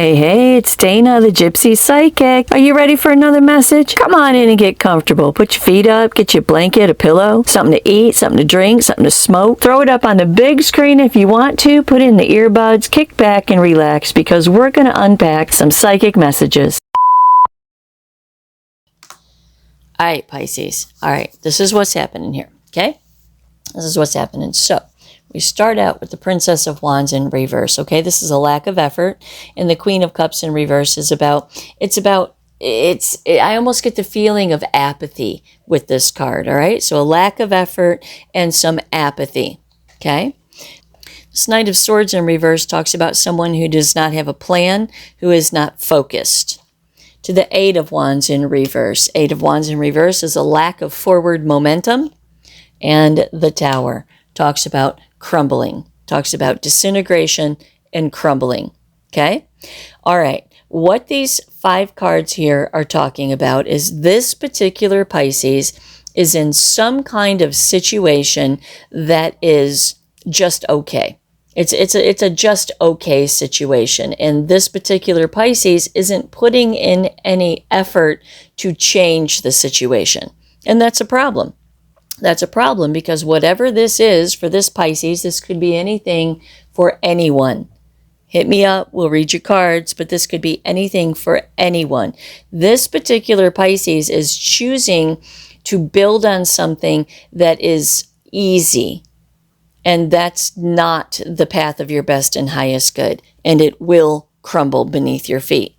Hey, hey, it's Dana, the Gypsy Psychic. Are you ready for another message? Come on in and get comfortable. Put your feet up, get your blanket, a pillow, something to eat, something to drink, something to smoke. Throw it up on the big screen if you want to. Put in the earbuds, kick back and relax because we're going to unpack some psychic messages. All right, Pisces. All right, this is what's happening here, okay? This is what's happening. So, we start out with the Princess of Wands in reverse, okay? This is a lack of effort, and the Queen of Cups in reverse is I almost get the feeling of apathy with this card, all right? So a lack of effort and some apathy, okay? This Knight of Swords in reverse talks about someone who does not have a plan, who is not focused. To the Eight of Wands in reverse. Eight of Wands in reverse is a lack of forward momentum, and the Tower talks about crumbling, talks about disintegration and crumbling, okay? All right, what these 5 cards here are talking about is this particular Pisces is in some kind of situation that is just okay. It's a just okay situation, and this particular Pisces isn't putting in any effort to change the situation, and that's a problem. That's a problem because whatever this is for this Pisces, this could be anything for anyone. Hit me up, we'll read your cards, but this could be anything for anyone. This particular Pisces is choosing to build on something that is easy, and that's not the path of your best and highest good, and it will crumble beneath your feet.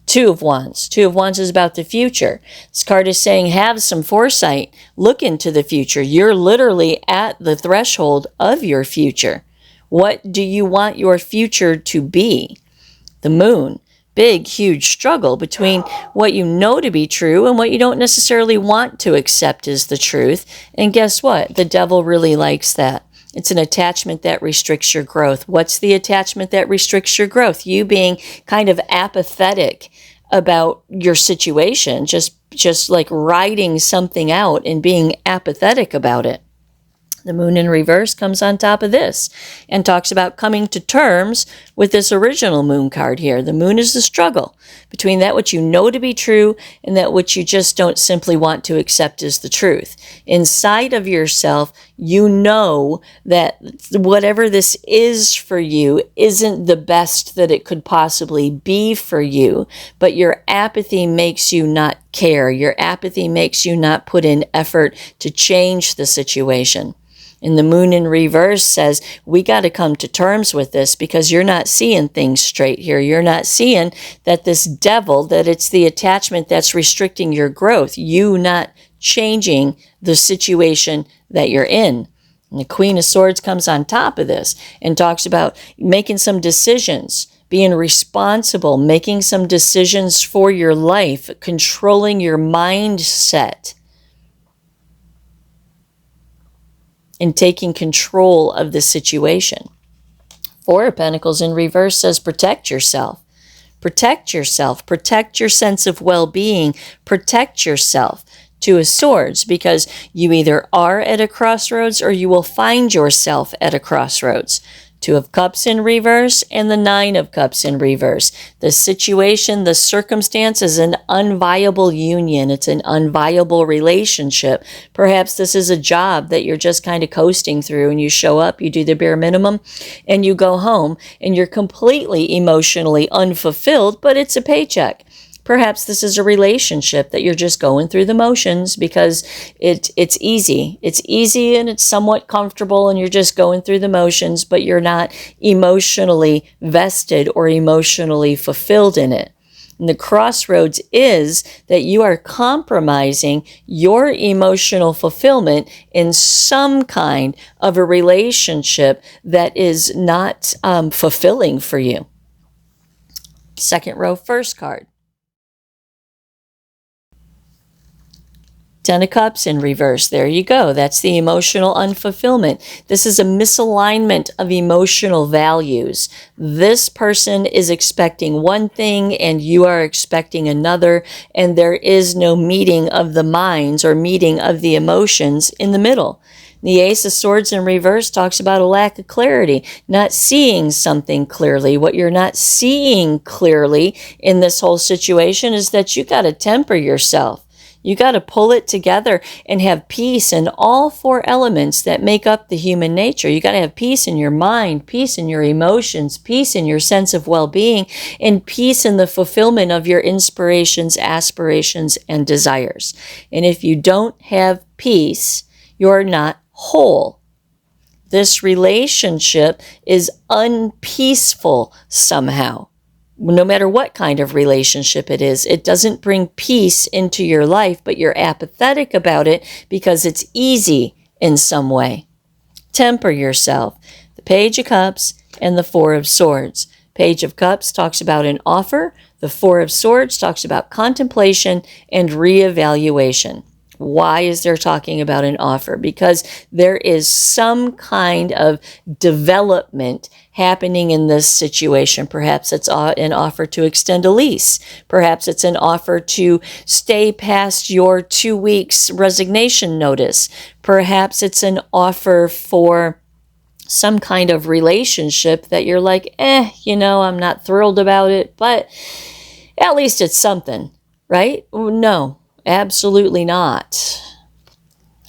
Two of Wands. Two of Wands is about the future. This card is saying have some foresight. Look into the future. You're literally at the threshold of your future. What do you want your future to be? The Moon. Big, huge struggle between what you know to be true and what you don't necessarily want to accept as the truth. And guess what? The devil really likes that. It's an attachment that restricts your growth. What's the attachment that restricts your growth? You being kind of apathetic about your situation, just like riding something out and being apathetic about it. The Moon in reverse comes on top of this and talks about coming to terms with this original Moon card here. The Moon is the struggle between that which you know to be true and that which you just don't simply want to accept as the truth. Inside of yourself, you know that whatever this is for you isn't the best that it could possibly be for you, but your apathy makes you not care. Your apathy makes you not put in effort to change the situation. And the Moon in reverse says, we got to come to terms with this because you're not seeing things straight here. You're not seeing that this devil, that it's the attachment that's restricting your growth. You not changing the situation that you're in. And the Queen of Swords comes on top of this and talks about making some decisions, being responsible, making some decisions for your life, controlling your mindset, and taking control of the situation. Four of Pentacles in reverse says protect yourself. Protect yourself. Protect your sense of well-being. Protect yourself. Two of Swords, because you either are at a crossroads or you will find yourself at a crossroads. Two of Cups in reverse and the Nine of Cups in reverse. The situation, the circumstance is an unviable union. It's an unviable relationship. Perhaps this is a job that you're just kind of coasting through and you show up, you do the bare minimum, and you go home and you're completely emotionally unfulfilled, but it's a paycheck. Perhaps this is a relationship that you're just going through the motions because it's easy. It's easy and it's somewhat comfortable and you're just going through the motions, but you're not emotionally vested or emotionally fulfilled in it. And the crossroads is that you are compromising your emotional fulfillment in some kind of a relationship that is not fulfilling for you. Second row, first card. Ten of Cups in reverse. There you go. That's the emotional unfulfillment. This is a misalignment of emotional values. This person is expecting one thing and you are expecting another, and there is no meeting of the minds or meeting of the emotions in the middle. The Ace of Swords in reverse talks about a lack of clarity, not seeing something clearly. What you're not seeing clearly in this whole situation is that you got to temper yourself. You got to pull it together and have peace in all four elements that make up the human nature. You got to have peace in your mind, peace in your emotions, peace in your sense of well-being, and peace in the fulfillment of your inspirations, aspirations, and desires. And if you don't have peace, you're not whole. This relationship is unpeaceful somehow. No matter what kind of relationship it is, it doesn't bring peace into your life, but you're apathetic about it because it's easy in some way. Temper yourself. The Page of Cups and the Four of Swords. Page of Cups talks about an offer. The Four of Swords talks about contemplation and reevaluation. Why is there talking about an offer? Because there is some kind of development happening in this situation. Perhaps it's an offer to extend a lease. Perhaps it's an offer to stay past your 2 weeks resignation notice. Perhaps it's an offer for some kind of relationship that you're like, I'm not thrilled about it, but at least it's something, right? No. Absolutely not.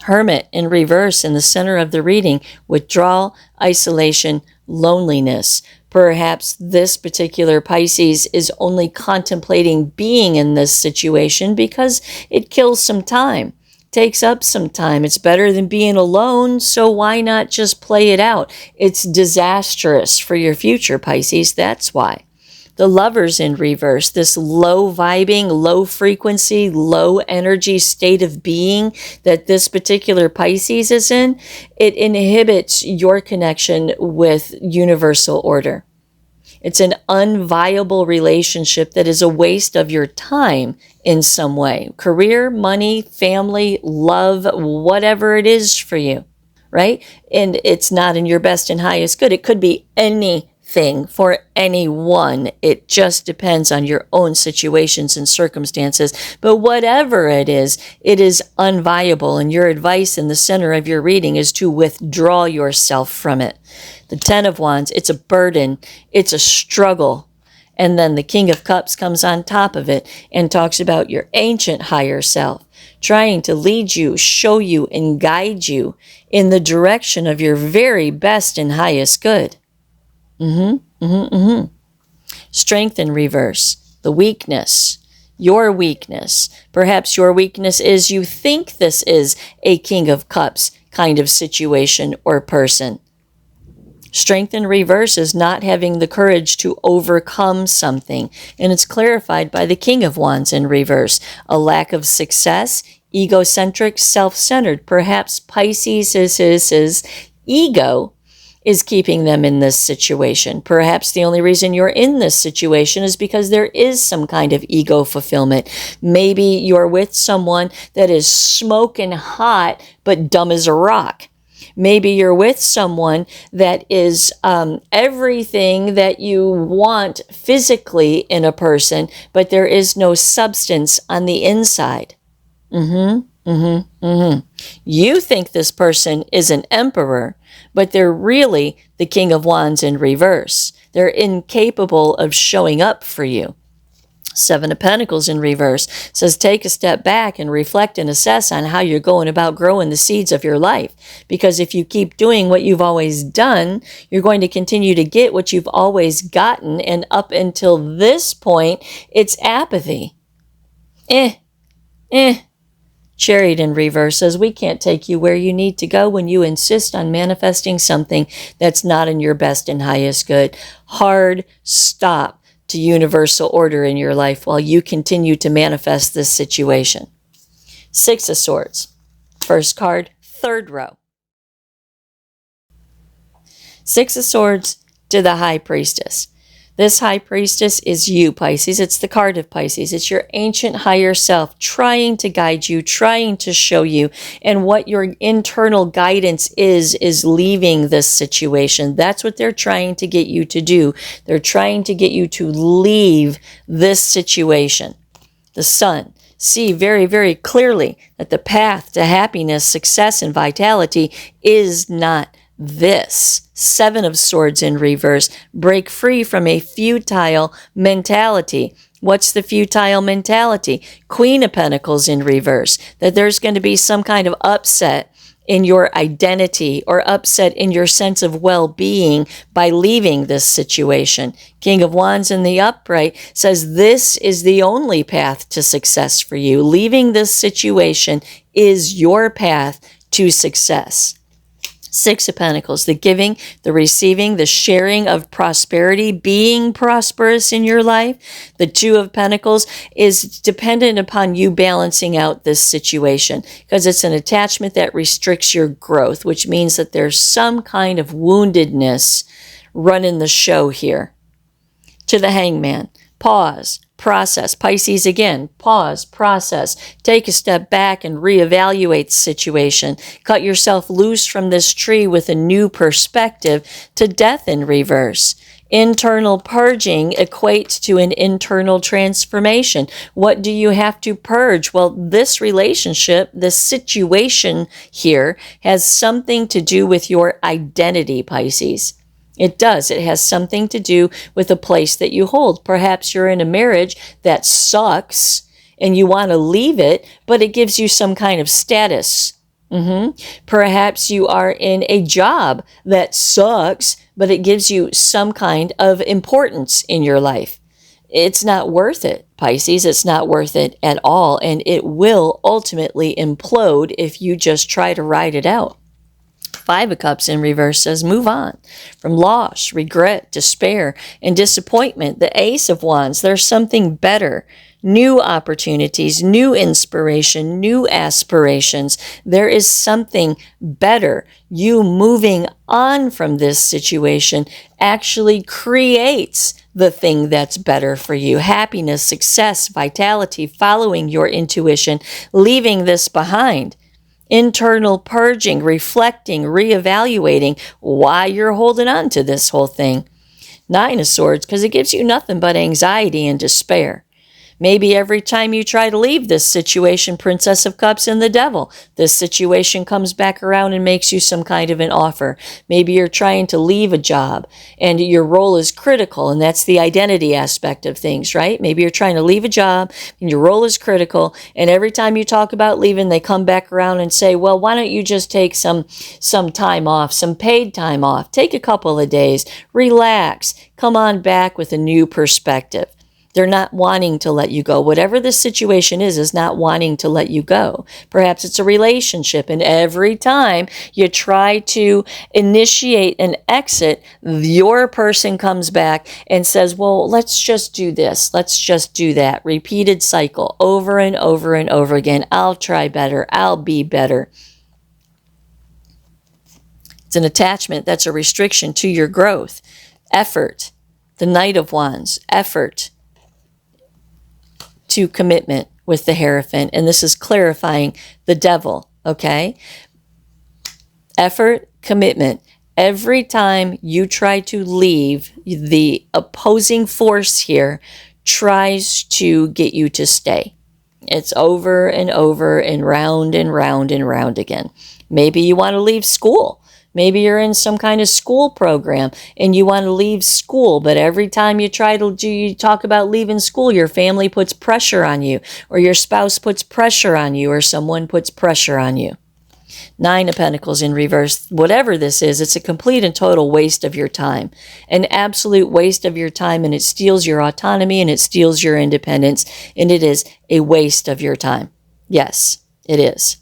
Hermit in reverse in the center of the reading. Withdrawal, isolation, loneliness. Perhaps this particular Pisces is only contemplating being in this situation because it kills some time, takes up some time. It's better than being alone, so why not just play it out? It's disastrous for your future, Pisces. That's why. The Lovers in reverse, this low vibing, low frequency, low energy state of being that this particular Pisces is in, it inhibits your connection with universal order. It's an unviable relationship that is a waste of your time in some way. Career, money, family, love, whatever it is for you, right? And it's not in your best and highest good. It could be anything for anyone. It just depends on your own situations and circumstances. But whatever it is unviable. And your advice in the center of your reading is to withdraw yourself from it. The Ten of Wands, it's a burden. It's a struggle. And then the King of Cups comes on top of it and talks about your ancient higher self, trying to lead you, show you, and guide you in the direction of your very best and highest good. Strength in reverse, the weakness, your weakness. Perhaps your weakness is you think this is a King of Cups kind of situation or person. Strength in reverse is not having the courage to overcome something, and it's clarified by the King of Wands in reverse. A lack of success, egocentric, self-centered. Perhaps Pisces is his ego is keeping them in this situation. Perhaps the only reason you're in this situation is because there is some kind of ego fulfillment. Maybe you're with someone that is smoking hot but dumb as a rock. Maybe you're with someone that is everything that you want physically in a person, but there is no substance on the inside. You think this person is an emperor, but they're really the King of Wands in reverse. They're incapable of showing up for you. Seven of Pentacles in reverse says take a step back and reflect and assess on how you're going about growing the seeds of your life. Because if you keep doing what you've always done, you're going to continue to get what you've always gotten. And up until this point, it's apathy. Chariot in reverse says we can't take you where you need to go when you insist on manifesting something that's not in your best and highest good. Hard stop to universal order in your life while you continue to manifest this situation. Six of Swords. First card, third row. Six of Swords to the High Priestess. This High Priestess is you, Pisces. It's the card of Pisces. It's your ancient higher self trying to guide you, trying to show you. And what your internal guidance is leaving this situation. That's what they're trying to get you to do. They're trying to get you to leave this situation. The Sun. see very, very clearly that the path to happiness, success, and vitality is not this. Seven of Swords in reverse. Break free from a futile mentality. What's the futile mentality? Queen of Pentacles in reverse. That there's going to be some kind of upset in your identity or upset in your sense of well-being by leaving this situation. King of Wands in the upright says this is the only path to success for you. Leaving this situation is your path to success. Six of Pentacles, the giving, the receiving, the sharing of prosperity, being prosperous in your life. The Two of Pentacles is dependent upon you balancing out this situation because it's an attachment that restricts your growth, which means that there's some kind of woundedness running the show here. To the Hangman, pause. Process. Pisces again, pause, process, take a step back and reevaluate the situation. Cut yourself loose from this tree with a new perspective. To Death in reverse. Internal purging equates to an internal transformation. What do you have to purge? Well, this relationship, this situation here has something to do with your identity, Pisces. It does. It has something to do with the place that you hold. Perhaps you're in a marriage that sucks and you want to leave it, but it gives you some kind of status. Perhaps you are in a job that sucks, but it gives you some kind of importance in your life. It's not worth it, Pisces. It's not worth it at all, and it will ultimately implode if you just try to ride it out. Five of Cups in reverse says move on from loss, regret, despair, and disappointment. The Ace of Wands, there's something better. New opportunities, new inspiration, new aspirations. There is something better. You moving on from this situation actually creates the thing that's better for you. Happiness, success, vitality, following your intuition, leaving this behind. Internal purging, reflecting, reevaluating why you're holding on to this whole thing. Nine of Swords, because it gives you nothing but anxiety and despair. Maybe every time you try to leave this situation, Princess of Cups and the Devil, this situation comes back around and makes you some kind of an offer. Maybe you're trying to leave a job and your role is critical, and that's the identity aspect of things, right? Maybe you're trying to leave a job and your role is critical, and every time you talk about leaving, they come back around and say, well, why don't you just take some time off, some paid time off, take a couple of days, relax, come on back with a new perspective. They're not wanting to let you go. Whatever the situation is not wanting to let you go. Perhaps it's a relationship, and every time you try to initiate an exit, your person comes back and says, well, let's just do this. Let's just do that. Repeated cycle over and over and over again. I'll try better. I'll be better. It's an attachment that's a restriction to your growth. Effort. The Knight of Wands. Effort to commitment with the Hierophant. And this is clarifying the Devil, okay? Effort, commitment. Every time you try to leave, the opposing force here tries to get you to stay. It's over and over and round and round and round again. Maybe you want to leave school. Maybe you're in some kind of school program and you want to leave school, but every time you talk about leaving school, your family puts pressure on you, or your spouse puts pressure on you, or someone puts pressure on you. Nine of Pentacles in reverse. Whatever this is, it's a complete and total waste of your time. An absolute waste of your time, and it steals your autonomy and it steals your independence, and it is a waste of your time. Yes, it is.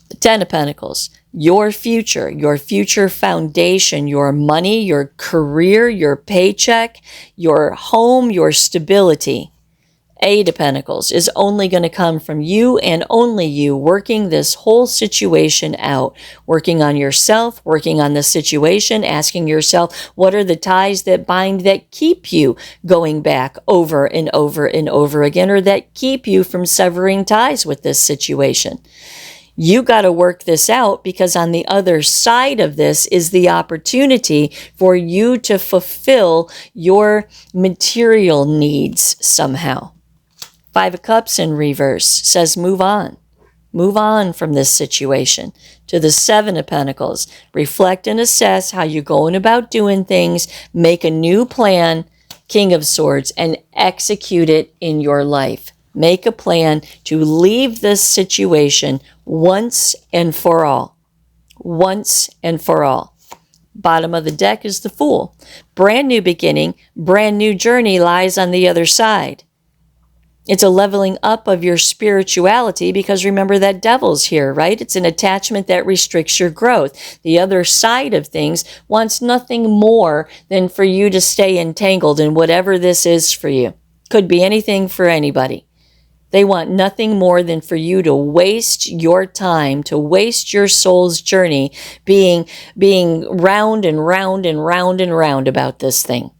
The Ten of Pentacles. Your future foundation, your money, your career, your paycheck, your home, your stability. Eight of Pentacles is only going to come from you and only you working this whole situation out, working on yourself, working on the situation, asking yourself, what are the ties that bind, that keep you going back over and over and over again, or that keep you from severing ties with this situation? You got to work this out, because on the other side of this is the opportunity for you to fulfill your material needs somehow. Five of Cups in reverse says move on. Move on from this situation. To the Seven of Pentacles, reflect and assess how you're going about doing things, make a new plan, King of Swords, and execute it in your life. Make a plan to leave this situation once and for all. Once and for all. Bottom of the deck is the Fool. Brand new beginning, brand new journey lies on the other side. It's a leveling up of your spirituality because remember that devil's here, right? It's an attachment that restricts your growth. The other side of things wants nothing more than for you to stay entangled in whatever this is for you. Could be anything for anybody. They want nothing more than for you to waste your time, to waste your soul's journey being round and round and round and round about this thing.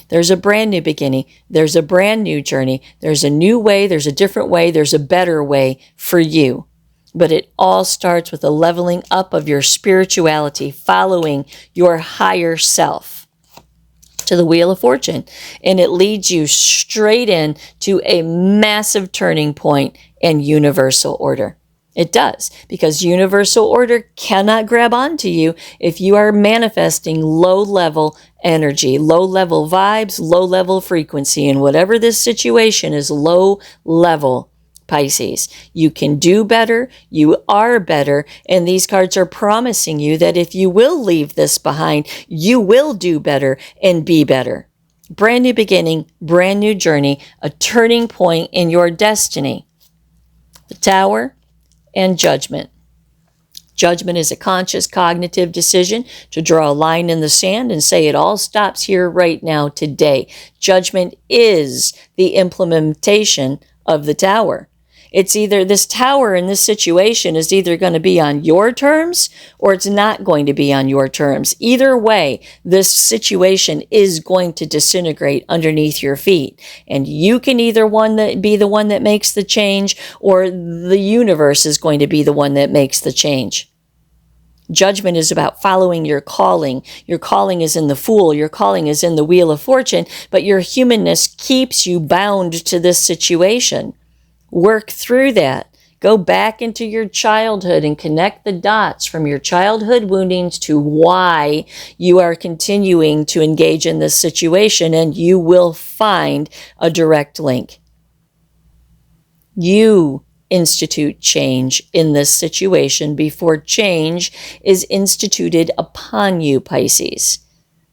There's a brand new beginning. There's a brand new journey. There's a new way. There's a different way. There's a better way for you. But it all starts with a leveling up of your spirituality, following your higher self. To the Wheel of Fortune. And it leads you straight in to a massive turning point and universal order. It does, because universal order cannot grab onto you if you are manifesting low-level energy, low-level vibes, low-level frequency, and whatever this situation is low-level, Pisces. You can do better, you are better, and these cards are promising you that if you will leave this behind, you will do better and be better. Brand new beginning, brand new journey, a turning point in your destiny. The Tower and Judgment. Judgment is a conscious cognitive decision to draw a line in the sand and say it all stops here right now today. Judgment is the implementation of the Tower. It's either this Tower in this situation is either going to be on your terms or it's not going to be on your terms. Either way, this situation is going to disintegrate underneath your feet. And you can either be the one that makes the change or the universe is going to be the one that makes the change. Judgment is about following your calling. Your calling is in the Fool. Your calling is in the Wheel of Fortune. But your humanness keeps you bound to this situation. Work through that. Go back into your childhood and connect the dots from your childhood woundings to why you are continuing to engage in this situation, and you will find a direct link. You institute change in this situation before change is instituted upon you, Pisces.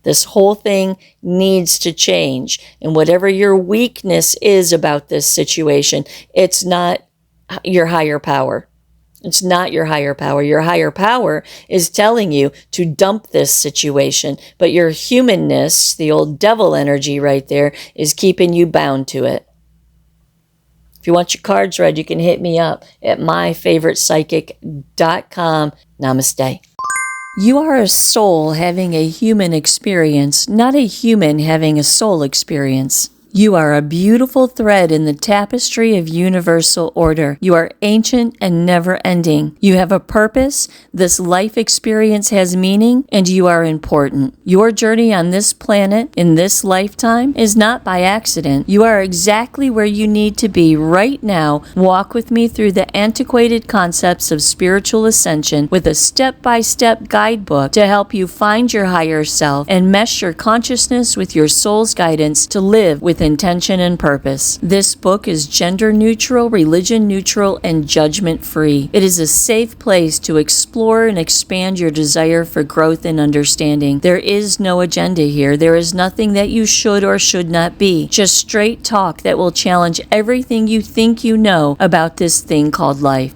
This whole thing needs to change. And whatever your weakness is about this situation, it's not your higher power. It's not your higher power. Your higher power is telling you to dump this situation. But your humanness, the old devil energy right there, is keeping you bound to it. If you want your cards read, you can hit me up at myfavoritepsychic.com. Namaste. You are a soul having a human experience, not a human having a soul experience. You are a beautiful thread in the tapestry of universal order. You are ancient and never-ending. You have a purpose, this life experience has meaning, and you are important. Your journey on this planet, in this lifetime, is not by accident. You are exactly where you need to be right now. Walk with me through the antiquated concepts of spiritual ascension with a step-by-step guidebook to help you find your higher self and mesh your consciousness with your soul's guidance to live with intention and purpose. This book is gender neutral, religion neutral, and judgment free. It is a safe place to explore and expand your desire for growth and understanding. There is no agenda here. There is nothing that you should or should not be. Just straight talk that will challenge everything you think you know about this thing called life.